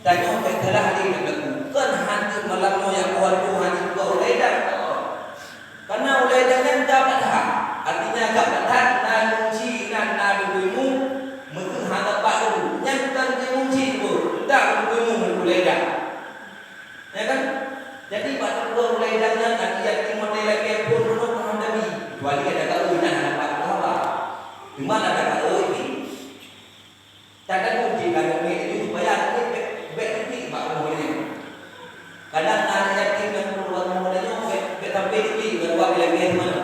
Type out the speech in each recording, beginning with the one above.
Tanya ke telah hari kan hantu malam yang Tuhan juga ulai dah. Karena ulai dah kan dapat hak. Artinya dapat hak nan kunci nan buimu mungkin hak pak dulu. Yang kan kunci tu dah buimu ulai dah. Ya kan? Jadi pada dua ulai dah yang yang model lagi pun belum paham demi. Kecuali ada kalau ina dapat apa. Di mana ada kalau ini? Takkan kunci kan ini supaya betul pak ini. Kadang anak yatim yang keluar modalnya betul betul berbuat lagi mana.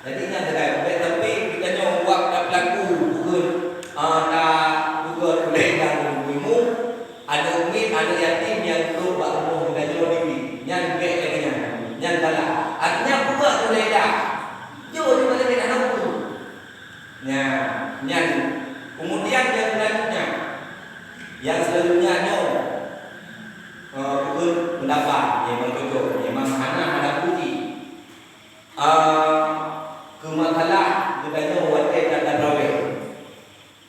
Jadi yang terkait betul kita nyoba tak laku bukan bukan boleh dan ibu ada umi ada yatim yang keluar modalnya lebih yang betul yang kalah. Artinya bukan boleh dah. Jauh di mana kita nak tu. Yang kemudian yang selanjutnya bukan pendapat yang bertujuh memang hana puji kemasalah budaya wajib dan raweh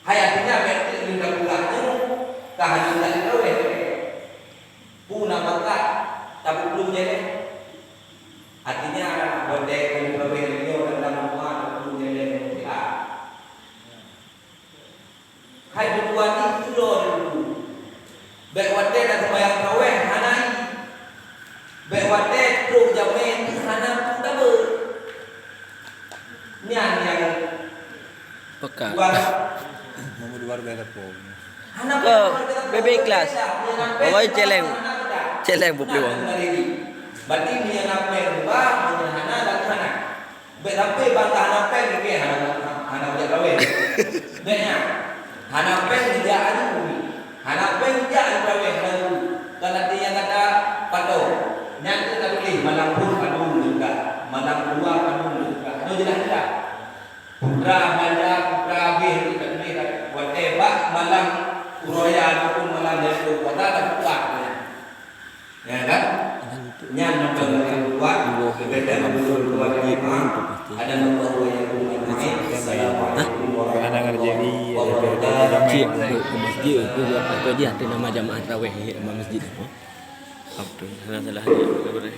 hayatnya betul dengan pulangnya kehanan dan raweh puna bakat tapi belum jadi artinya wajib dan raweh itu dalam rumah belum jadi hai berdua itu dulu bekwate dan sembahyang raweh hanai bekwate truk jamin hana double yang peka Mau di warga Gapo. hana bebek kelas oi celeng bu peluang berarti ni yang apa rubah hana dan hana betape bantah hana pen ke hana raweh beknya hana pen dia adu hana pen dia raweh lalu kalau dia kata padu nanti tak boleh malam pun padu juga malam dua padu juga itu jelas tak putra manja putra bih tak boleh whatever malam uroya ataupun malam dari kota tak kuat ya kan nyan nampak yang kuat berbeda betul kewajiban ada nomor yang Assalamualaikum warahmatullahi wabarakatuh. cik ke masjid ke buat apa dia ada nama jamaah tarawih nama masjid apa tu salah dia boleh